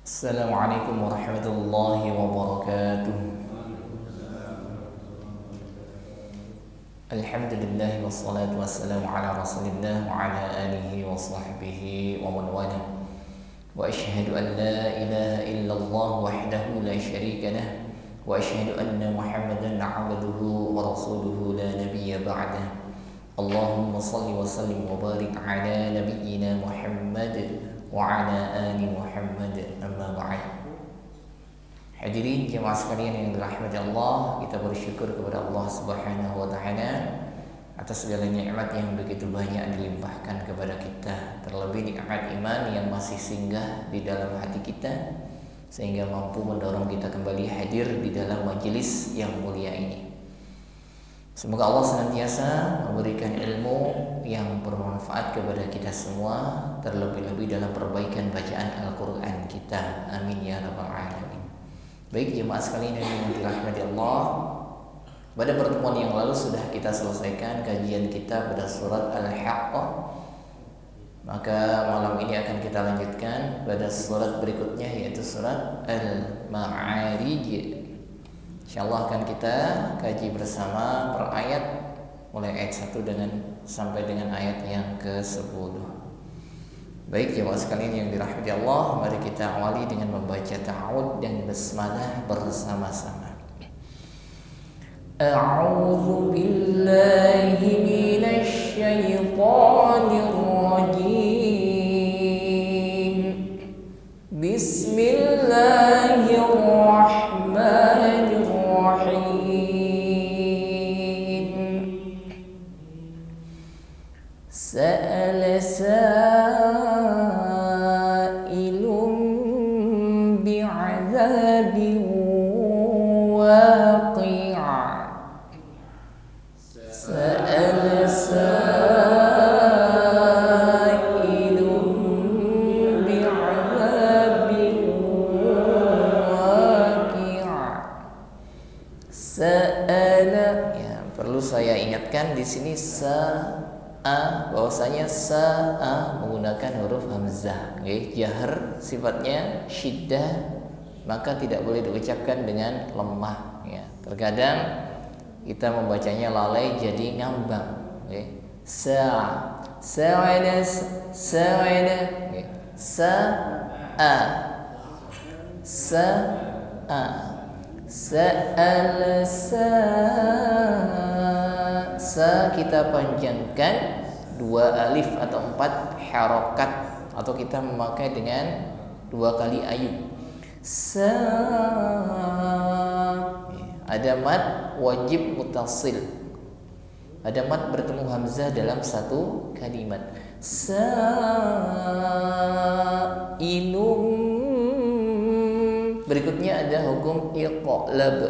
Assalamualaikum warahmatullahi wabarakatuh. Alhamdulillah wassalatu wassalamu ala rasulillah wa ala alihi wa sahbihi wa man wala. Wa ashhadu an la ilaha illallah wahdahu la syarika lah wa ashhadu anna Muhammadan abduhu wa rasuluhu la nabiyya ba'dah. Allahumma salli wa sallim wa barik ala nabiyyina Muhammad wa ala ali Muhammad, amma ba'd. Hadirin jemaah sekalian yang dirahmati Allah, kita bersyukur kepada Allah Subhanahu wa taala atas segala nikmat yang begitu banyak dilimpahkan kepada kita, terlebih nikmat iman yang masih singgah di dalam hati kita sehingga mampu mendorong kita kembali hadir di dalam majelis yang mulia ini. Semoga Allah senantiasa memberikan ilmu yang bermanfaat kepada kita semua, terlebih-lebih dalam perbaikan bacaan Al-Quran kita. Amin ya rabbal alamin. Baik jemaah sekalian yang dirahmati Allah, pada pertemuan yang lalu sudah kita selesaikan kajian kita pada surat Al-Haqqah. Maka malam ini akan kita lanjutkan pada surat berikutnya, yaitu surat Al-Ma'arij. InsyaAllah akan kita kaji bersama per ayat, mulai ayat 1 sampai dengan ayat yang ke-10. Baik jemaah sekalian yang dirahmati Allah, mari kita awali dengan membaca ta'awud dan basmalah bersama-sama. A'udzu billahi minasy syaithanir rajim. Bismillahirrahmanirrahim. Sa'ala sa'ilun bi'adzabin waqi'. Sa'ala sa'ilun bi'adzabin waqi'. Sa'ala, ya, perlu saya ingatkan di sini bahwasanya sa'a menggunakan huruf hamzah, okay? Jahar sifatnya syiddah, maka tidak boleh diucapkan dengan lemah, ya. Terkadang kita membacanya lalai jadi ngambang, okay? Sa'ada, okay? Sa'a, sa'ala, sa kita panjangkan 2 alif atau 4 harokat, atau kita memakai dengan 2 kali ayub. Sa, ada mad wajib mutasil, ada mad bertemu hamzah dalam satu kalimat. Sa'ilum, berikutnya ada hukum iqlab,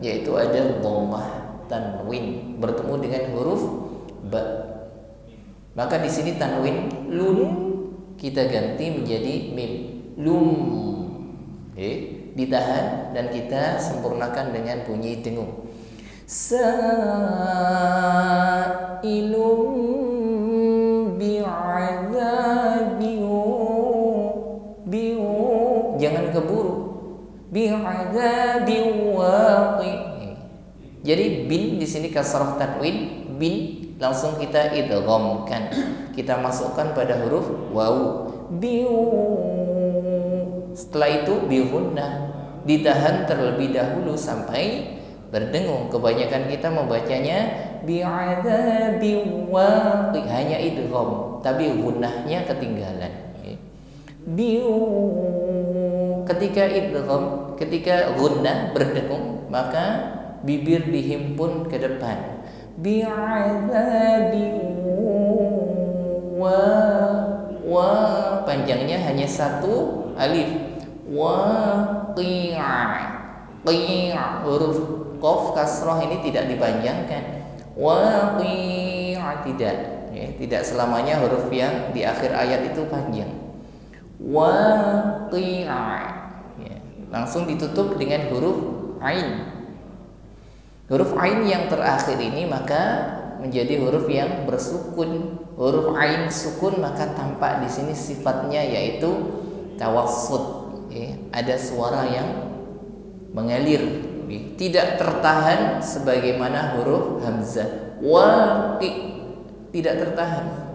yaitu ada dhammah tanwin bertemu dengan huruf ba. Maka di sini tanwin lum kita ganti menjadi mim, lum. Ditahan dan kita sempurnakan dengan bunyi dengung. Sa'ilum bi'adzabin, jangan keburu, bi'adzabin waqi'. Jadi bin di sini kasrah tanwin, bin langsung kita idghamkan, kita masukkan pada huruf waw, biu. Setelah itu bihunnah, ditahan terlebih dahulu sampai berdengung. Kebanyakan kita membacanya bi'adzabi waqi', hanya idgham, tapi gunnahnya ketinggalan. Biu, ketika idgham, ketika gunnah berdengung, maka bibir dihimpun ke depan. Bi'adzabi wa panjangnya hanya 1 alif. Waqi'a, huruf qaf kasrah ini tidak dipanjangkan. Waqi'a tidak, ya, tidak selamanya huruf yang di akhir ayat itu panjang. Waqi'a, ya, langsung ditutup dengan huruf ain. Huruf ain yang terakhir ini maka menjadi huruf yang bersukun. Huruf ain sukun maka tampak di sini sifatnya yaitu tawassut, ya, ada suara yang mengalir, tidak tertahan sebagaimana huruf hamzah. Waqi, tidak tertahan.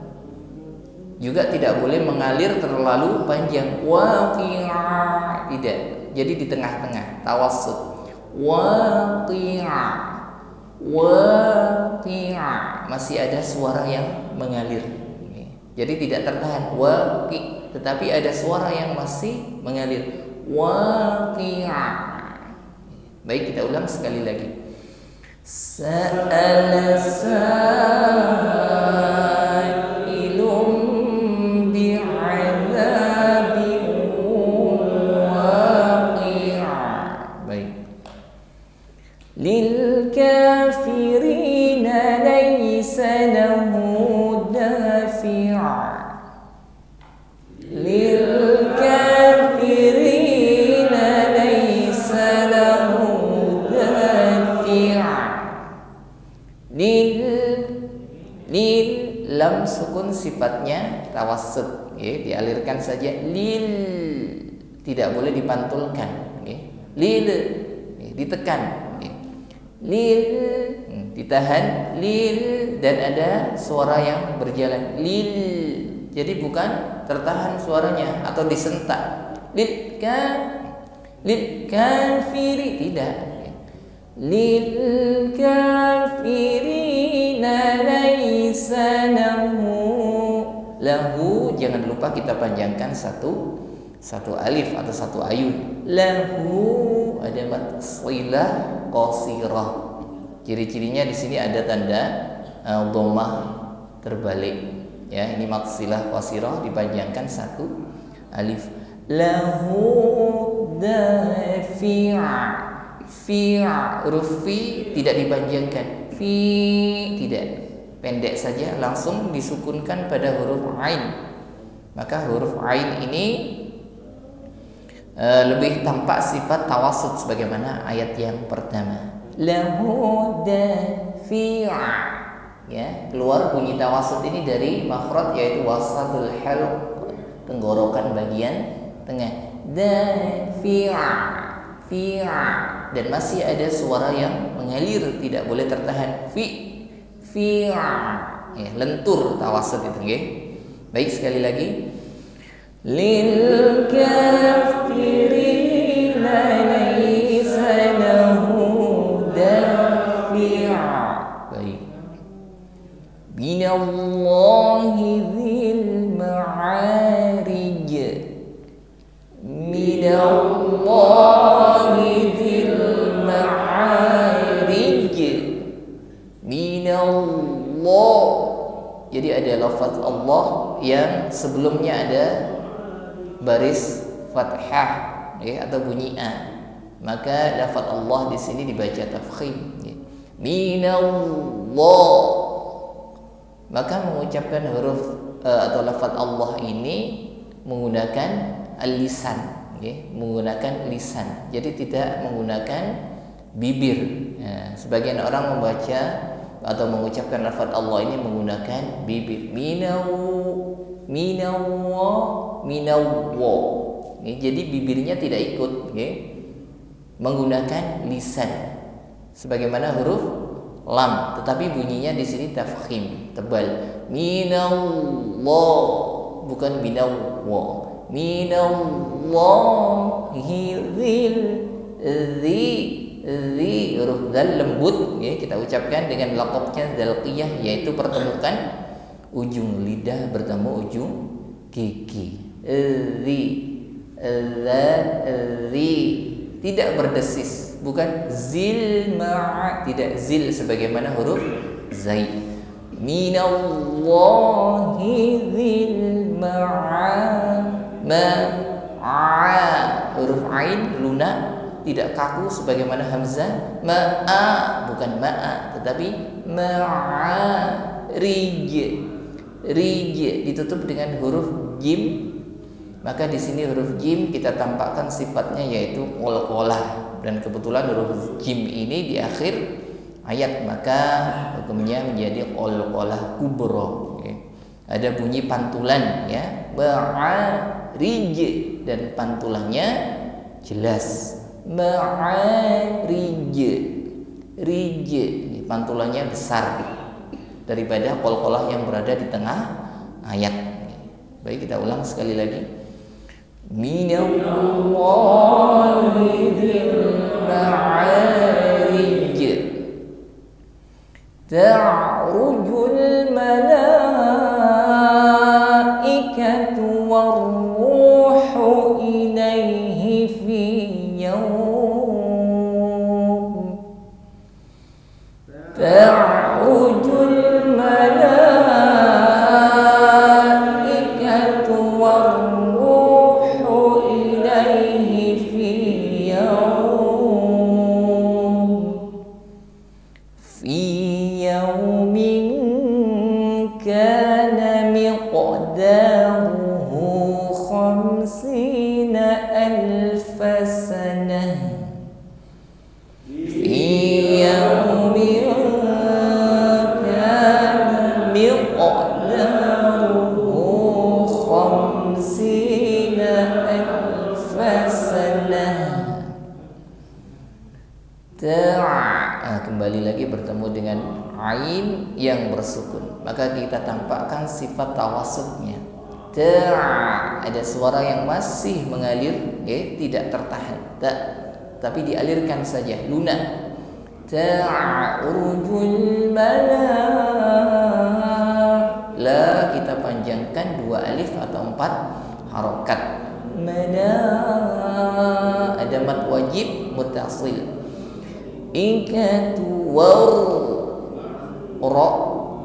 Juga tidak boleh mengalir terlalu panjang. Waqi'a, tidak. Jadi di tengah-tengah, tawassut. Waqi'a, waqi'a, masih ada suara yang mengalir. Jadi tidak tertahan. Waqi, tetapi ada suara yang masih mengalir. Waqi'a. Baik, kita ulang sekali lagi. Sa'ala sa'ilum bi'adzabin waqi'a. Baik. Lil kafirina laysa lahu dafi'a. Lil kafirina laysa lahu dafi'a. Lil lam sukun sifatnya tawassut, ya, dialirkan saja. Lil, tidak boleh dipantulkan, ya. Lil, ya, ditekan, ya. Lil, ditahan. Lil, dan ada suara yang berjalan. Lil, jadi bukan tertahan suaranya atau disentak. Lil kafiri, tidak. Lil kafirina laisa lahu, jangan lupa kita panjangkan satu alif atau satu ayun. Lahu ada mat silah qasirah. Ciri-cirinya di sini ada tanda dhammah terbalik, ya. Ini mat silah qasirah, dipanjangkan satu alif. Lahu dafi'a. Fi'a, huruf fi tidak dipanjangkan. Fi tidak, pendek saja, langsung disukunkan pada huruf ain. Maka huruf ain ini lebih tampak sifat tawassut sebagaimana ayat yang pertama. Lahu dafi'a, ya, keluar bunyi tawassut ini dari makhraj, yaitu wasadul halq, tenggorokan bagian tengah. Dafi'a, fi'a, dan masih ada suara yang mengalir, tidak boleh tertahan. Fi'a, ya, lentur tawassut itu, ya. Baik, sekali lagi. Lil kafirina laisa lahu dafi'a. Baik. Minallahi dzil ma'arij. Minallahi dzil ma'arij. Minallah. Jadi ada lafaz Allah yang sebelumnya ada baris fathah, ya, atau bunyi a. Maka lafaz Allah di sini dibaca tafkhim, ya. Minallah. Maka mengucapkan huruf atau lafaz Allah ini menggunakan lisan, ya, menggunakan lisan. Jadi tidak menggunakan bibir. Ya, sebagian orang membaca atau mengucapkan lafaz Allah ini menggunakan bibir. Minallah. Ya, jadi bibirnya tidak ikut, ya, menggunakan lisan. Sebagaimana huruf lam, tetapi bunyinya di sini tafkhim, tebal. Minallah, bukan minallah. Minallahi zi, huruf dzal lembut, ya, kita ucapkan dengan laqabnya dzalqiyah, yaitu pertemukan ujung lidah bertemu ujung gigi. Zi, tidak berdesis, bukan zil ma'a, tidak zil sebagaimana huruf zai. Minallahi zil ma'a, huruf ain lunak, tidak kaku sebagaimana hamzah. Ma'a, bukan ma'a, tetapi ma'arij. Rij ditutup dengan huruf jim. Maka di sini huruf jim kita tampakkan sifatnya yaitu qalqalah, dan kebetulan huruf jim ini di akhir ayat, maka hukumnya menjadi qalqalah kubra, ya. Ada bunyi pantulan, ya. ma'rij, dan pantulannya jelas. Ma'rij, rij, pantulannya besar daripada qalqalah yang berada di tengah ayat. Baik, kita ulang sekali lagi. Minallahi ma'arij, ta'rujul malaikatu war-ruhu ilaihi fi yawm, ta'rujul malaikatu war-ruhu ilaihi fi yawmin kana miqdaruhu khamsina alfa sanah. Fi yawmin kana miqdaruhu khamsina alfa sanah. Kembali lagi bertemu dengan ain yang bersukun, maka kita tampakkan sifat tawasudnya. Ada suara yang masih mengalir, tidak tertahan, tapi dialirkan saja, lunak. Ta'rujul la kita panjangkan 2 alif atau 4 harokat. Ada mad wajib muttasil. Ikatu war, ra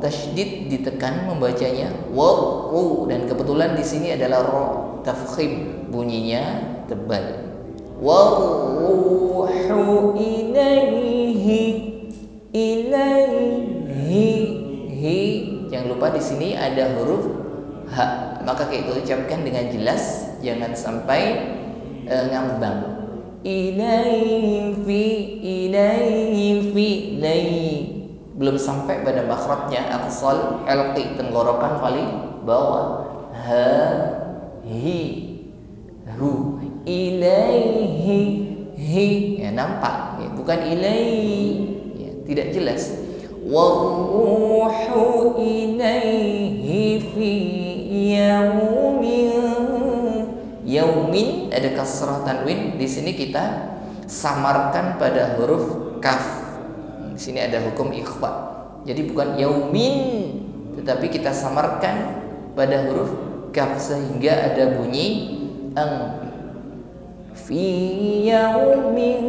tasydid ditekan membacanya waru, dan kebetulan di sini adalah ra tafkhim, bunyinya tebal. Waruhu ilaihi, jangan lupa di sini ada huruf ha, maka kita ucapkan dengan jelas, jangan sampai ngambang. Ilaihi fi belum sampai pada makhrajnya aqsal halqi, tenggorokan paling bawah. Ha hi hu ilaihi hi, nampak bukan ilaihi, tidak jelas. Waruhu ilaihi fi yaumin, ada kasrah tanwin. Di sini kita samarkan pada huruf kaf. Di sini ada hukum ikhfa. Jadi bukan yaumin, tetapi kita samarkan pada huruf kaf sehingga ada bunyi ang. Fi yaumin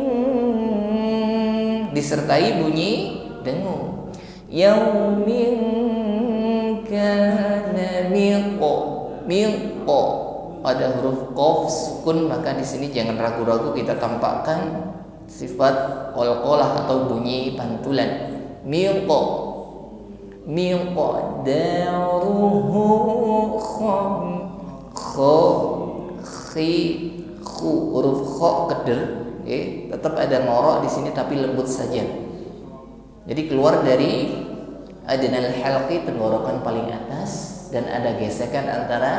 disertai bunyi dengung. Yaumin kana miqo, ada huruf qaf sukun, maka di sini jangan ragu-ragu kita tampakkan sifat qalqalah atau bunyi pantulan. Miqdaruhu huruf kha keder, tetap ada ngorok di sini tapi lembut saja. Jadi keluar dari adnal halqi, tenggorokan paling atas, dan ada gesekan antara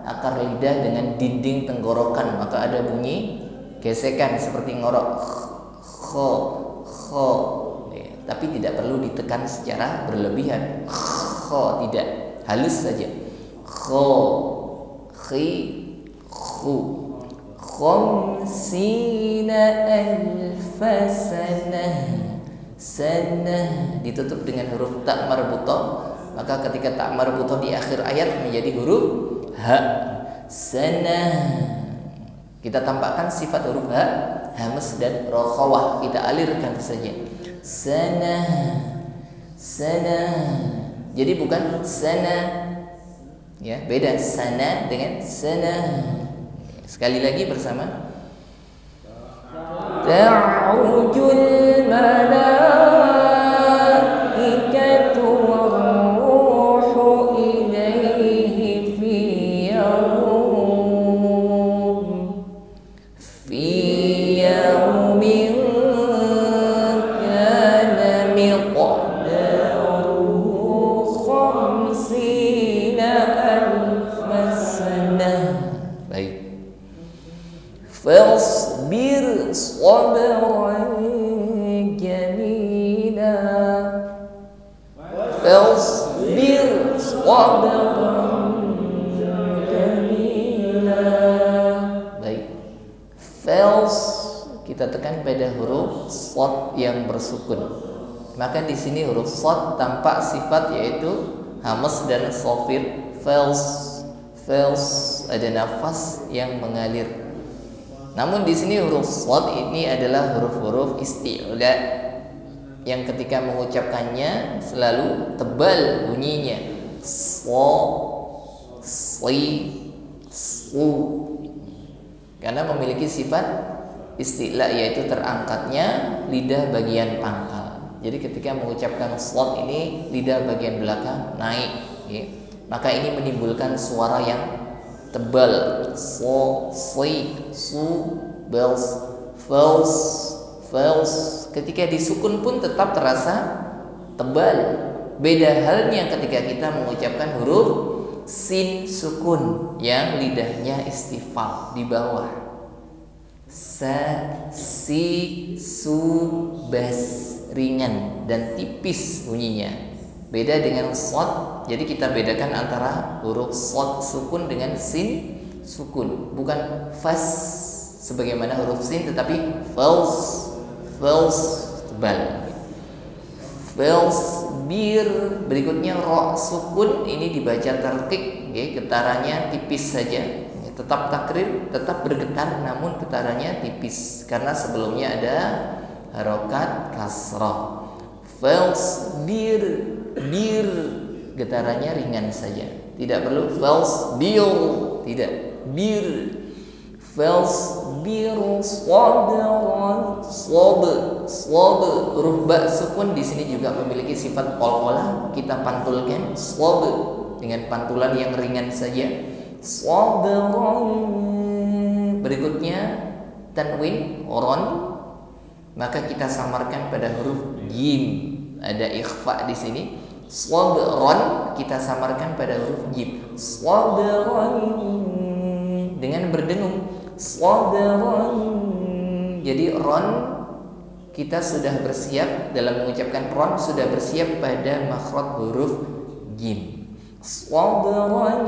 akar lidah dengan dinding tenggorokan, maka ada bunyi gesekan seperti ngorok kho, tapi tidak perlu ditekan secara berlebihan. Kho tidak, halus saja. Kho, khi, khu. Khamsina alfa sanah ditutup dengan huruf ta marbutah, maka ketika ta marbutah di akhir ayat menjadi huruf ha. Sanah kita tampakkan sifat huruf ha, hamas dan rokhawah, kita alirkan saja. Sanah, jadi bukan sana, ya, beda sana dengan sana. Sekali lagi bersama. Ta'rujul malaikatu war-ruhu ilaihi fi yawmin kana miqdaruhu khamsina alfa sanah. Baik. sabran jamila. Fasbir sabran jamila. Baik. Kita tekan pada huruf shad yang bersukun. Maka di sini huruf shad tampak sifat yaitu hamas dan shafir. Fals ada nafas yang mengalir. Namun di sini huruf shad ini adalah huruf-huruf isti'la yang ketika mengucapkannya selalu tebal bunyinya. Karena memiliki sifat isti'la yaitu terangkatnya lidah bagian pangkal. Jadi ketika mengucapkan shad ini lidah bagian belakang naik, ya. Maka ini menimbulkan suara yang tebal. Fals. Ketika disukun pun tetap terasa tebal. Beda halnya ketika kita mengucapkan huruf sin sukun yang lidahnya istifal di bawah. Bas ringan dan tipis bunyinya. Beda dengan shad. Jadi kita bedakan antara huruf shad sukun dengan sin sukun. Bukan fas sebagaimana huruf sin, tetapi fals tebal. Fals bir. Berikutnya ro sukun ini dibaca terkik, okay, getarannya tipis saja. Tetap takrir, tetap bergetar, namun getarannya tipis karena sebelumnya ada harokat kasrah. Fals bir getarannya ringan saja, tidak perlu fals bir, tidak bir. Fals bir swab huruf ba sukun di sini juga memiliki sifat qol-qolah. Kita pantulkan swab dengan pantulan yang ringan saja. Berikutnya tanwin ron, maka kita samarkan pada huruf jim. Ada ikhfa di sini. Swabron kita samarkan pada huruf jim. Swabron dengan berdengung. Swabron. Jadi ron kita sudah bersiap dalam mengucapkan ron, sudah bersiap pada makhraj huruf jim. Swabron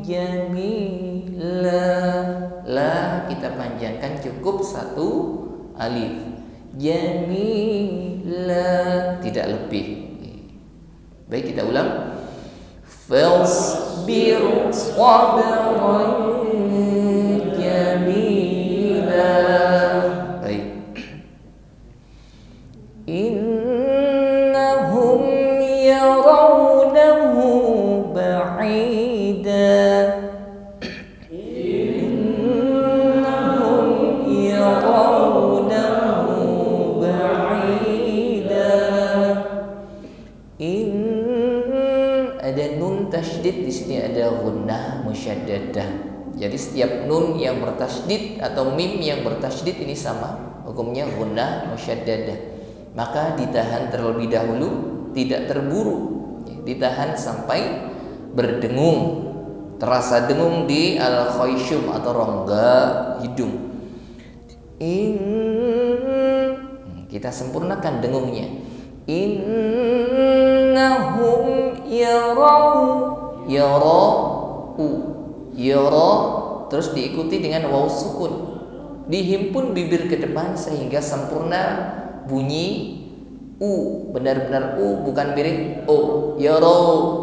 jamila. La kita panjangkan cukup satu alif. Jamila tidak lebih. Baik, kita ulang. Fasbir sabran jamila. Baik. Innahum yarawnahu ba'ida. Tasydid di sini ada gunnah musyaddadah. Jadi setiap nun yang bertasydid atau mim yang bertasydid ini sama hukumnya gunnah musyaddadah. Maka ditahan terlebih dahulu, tidak terburu. Ditahan sampai berdengung, terasa dengung di al-khayshum atau rongga hidung. Kita sempurnakan dengungnya. Innahum yara terus diikuti dengan waw sukun, dihimpun bibir ke depan sehingga sempurna bunyi u, benar-benar u, bukan mirip o. Yara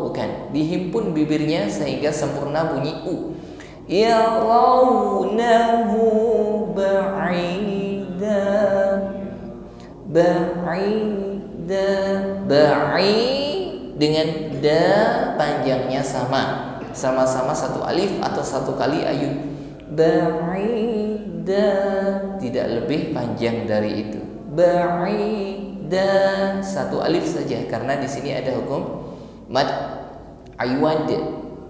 bukan, dihimpun bibirnya sehingga sempurna bunyi u. Yarawnahu ba'ida. Dengan da panjangnya sama-sama satu alif atau satu kali ayun. Ba'ida tidak lebih panjang dari itu. Ba'ida satu alif saja karena di sini ada hukum mad aywad,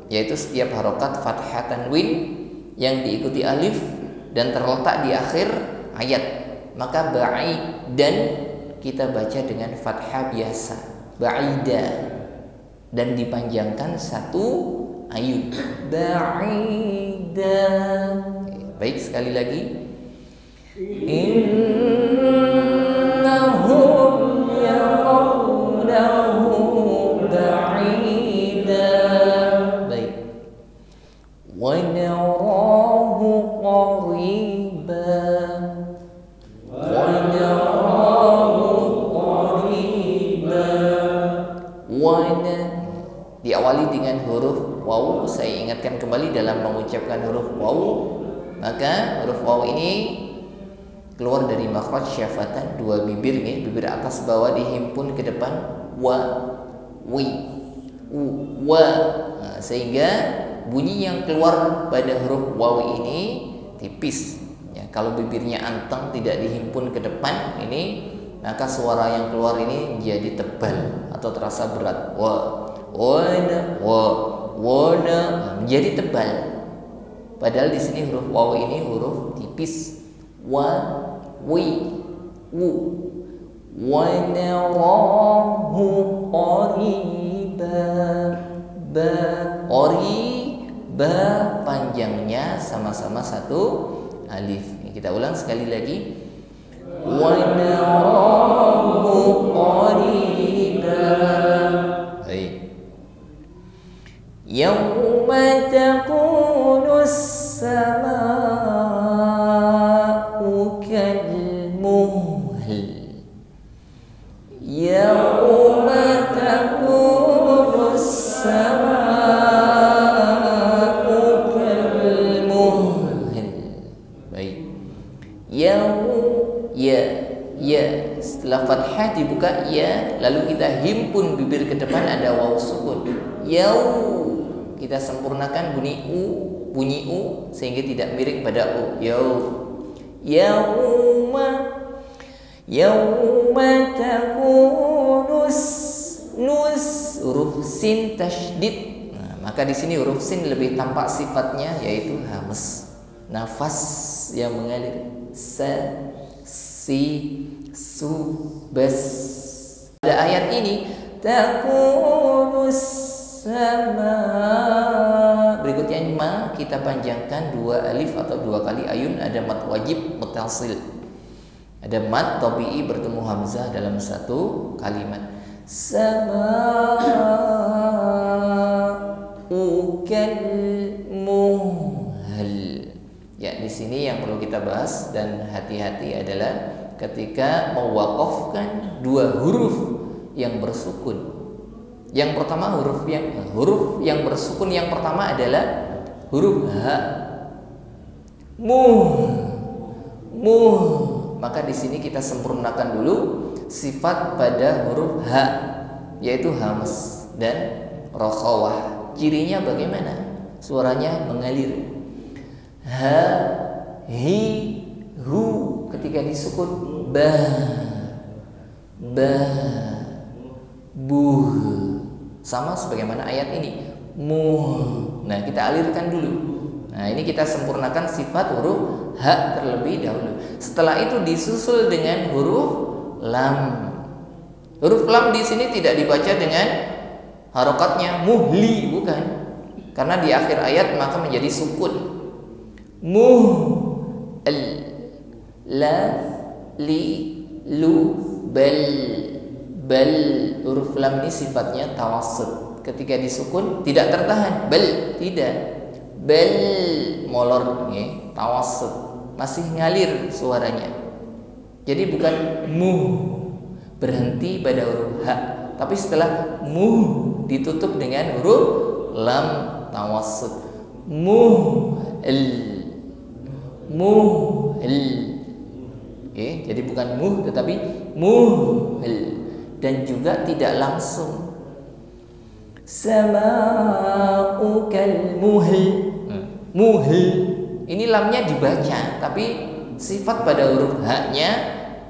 yaitu setiap harokat fathah tanwin yang diikuti alif dan terletak di akhir ayat, maka ba'id dan kita baca dengan fathah biasa, ba'ida, dan dipanjangkan satu ayun. Ba'ida. Baik, sekali lagi. innahum yarawnahu ba'ida. Baik. Wa narahu qariba. Wa narahu qariba. Diawali dengan huruf waw. Saya ingatkan kembali dalam mengucapkan huruf waw, maka huruf waw ini keluar dari makhraj syafatan, dua bibir nih, bibir atas bawah dihimpun ke depan, wa, wi, wa. Nah, sehingga bunyi yang keluar pada huruf waw ini tipis. Ya, kalau bibirnya anteng tidak dihimpun ke depan ini, maka suara yang keluar ini jadi tebal atau terasa berat. Wa, wana, wana, menjadi tebal. Padahal di sini huruf waw ini huruf tipis. Wa, wi, wu, wa narahu qariba, ba, qariba, panjangnya sama-sama satu alif. Kita ulang sekali lagi. Wa narahu qariba. Baik. Yauma takunu as-samaa'u kal-muhl. Yauma takunu as-samaa'u kal-muhl. Baik. Ya, setelah fathah dibuka ya, lalu kita himpun bibir ke depan, ada waw sukun. Yau, kita sempurnakan bunyi u sehingga tidak miring pada u. Yauma takunu nus, huruf sin tasydid. Nah, maka di sini huruf sin lebih tampak sifatnya, yaitu hamas, nafas yang mengalir. Sa, si, su, bas. Pada ayat ini takunus sama. Berikutnya ma, kita panjangkan dua alif atau dua kali ayun. Ada mat wajib mutasil, ada mat tabi'i bertemu hamzah dalam satu kalimat. Sama ukal muhal. Ya, di sini yang perlu kita bahas dan hati-hati adalah ketika mewakafkan dua huruf yang bersukun. Yang pertama huruf yang bersukun yang pertama adalah huruf ha. Muh. Maka di sini kita sempurnakan dulu sifat pada huruf ha, yaitu hamas dan rokhawah. Cirinya bagaimana? Suaranya mengalir. Ha, hi, hu. Ketika disukun ba, buh. Sama sebagaimana ayat ini, muh. Nah, kita alirkan dulu. Nah, ini kita sempurnakan sifat huruf ha terlebih dahulu. Setelah itu disusul dengan huruf lam. Huruf lam di sini tidak dibaca dengan harokatnya muhli, bukan. Karena di akhir ayat maka menjadi sukun. Muh, al, la, li, lu, bal. Huruf lam ini sifatnya tawassut. Ketika disukun tidak tertahan, bal, tidak. Bal, molor, tawassut, masih ngalir suaranya. Jadi bukan muh berhenti pada huruf ha, tapi setelah muh ditutup dengan huruf lam tawassut. Muhl. Jadi bukan muh tetapi muhl, dan juga tidak langsung. Sama'u kal muhl. Ini lamnya dibaca, tapi sifat pada huruf ha-nya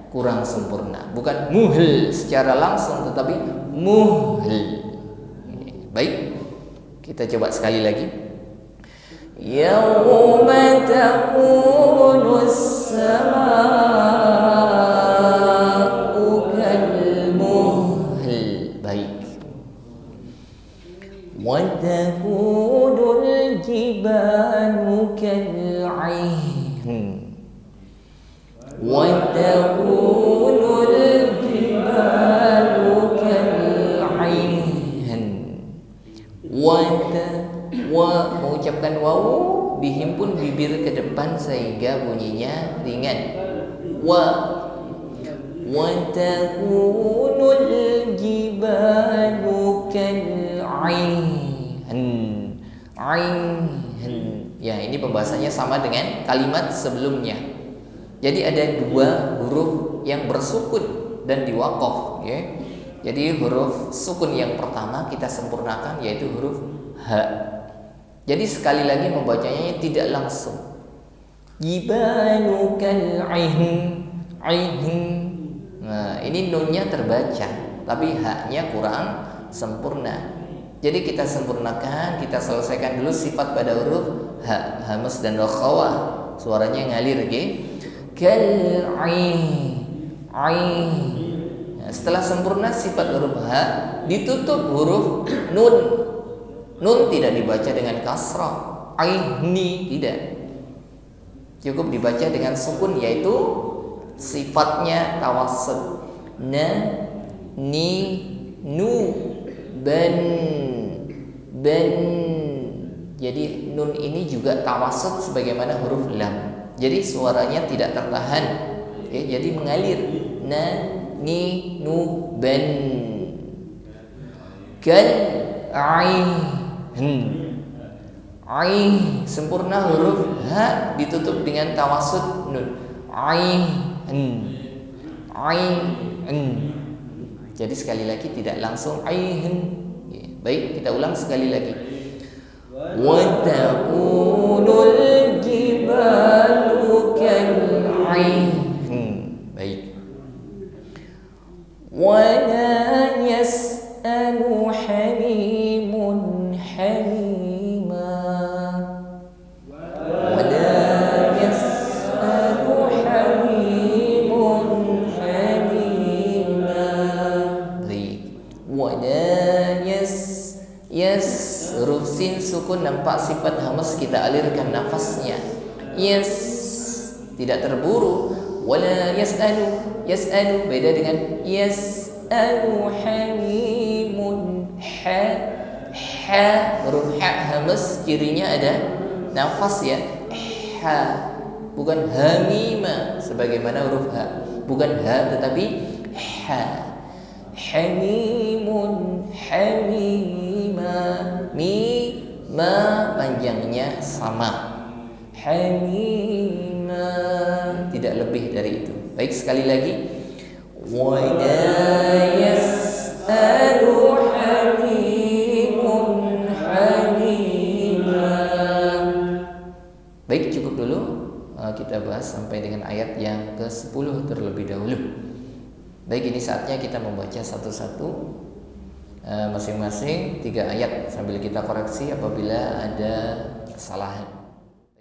kurang sempurna. Bukan muhl secara langsung, tetapi muhl. Baik, kita coba sekali lagi. Yauma takunu as-samaa'u kal muhl. Baik. Wa takunu al-jibalu kal-'ihn. wa takunul jibalu kal'ihn. Wa mengucapkan wawu dihimpun bibir ke depan sehingga bunyinya ringan. Wa takunul jibalu kal'ihn. Ya, ini pembahasannya sama dengan kalimat sebelumnya. Jadi ada dua huruf yang bersukun dan diwaqaf, ya. Jadi huruf sukun yang pertama kita sempurnakan yaitu huruf ha. Jadi sekali lagi membacanya tidak langsung. Jibalu kal'ihn. Nah, ini nunnya terbaca, tapi haknya kurang sempurna. Jadi kita sempurnakan, kita selesaikan dulu sifat pada huruf ha, hamas dan rakhawah. Suaranya ngalir, okay? Nah, setelah sempurna sifat huruf ha, ditutup huruf nun. Nun tidak dibaca dengan kasrah, aini tidak. Cukup dibaca dengan sukun, yaitu sifatnya tawassut. Na, ni, nu, ban. Jadi nun ini juga tawassut sebagaimana huruf lam. Jadi suaranya tidak tertahan, okay? Jadi mengalir. Na, ni, nu, ban. Kal, sempurna huruf ha ditutup dengan tawassut nun. Jadi sekali lagi tidak langsung Baik, kita ulang sekali lagi. Wa takunul jibalu kal'ihn. Baik. Wa la yas'alu hamimun hamima. Wa la yas'alu hamimun hamima. Baik. Wa la huruf sin sukun, nampak sifat hamas, kita alirkan nafasnya. Tidak terburu. Wala yas'alu beda dengan yas'alu hamimun huruf ha hamas cirinya ada nafas, ya. Bukan hamima sebagaimana huruf ha, bukan ha tetapi ha. Hamimun hamima, ma panjangnya sama. Hamima, tidak lebih dari itu. Baik, sekali lagi. Wa la yas'alu hamimun hamima. Baik, cukup dulu. Kita bahas sampai dengan ayat yang ke-10 terlebih dahulu. Baik, ini saatnya kita membaca satu-satu masing-masing 3 ayat sambil kita koreksi apabila ada kesalahan.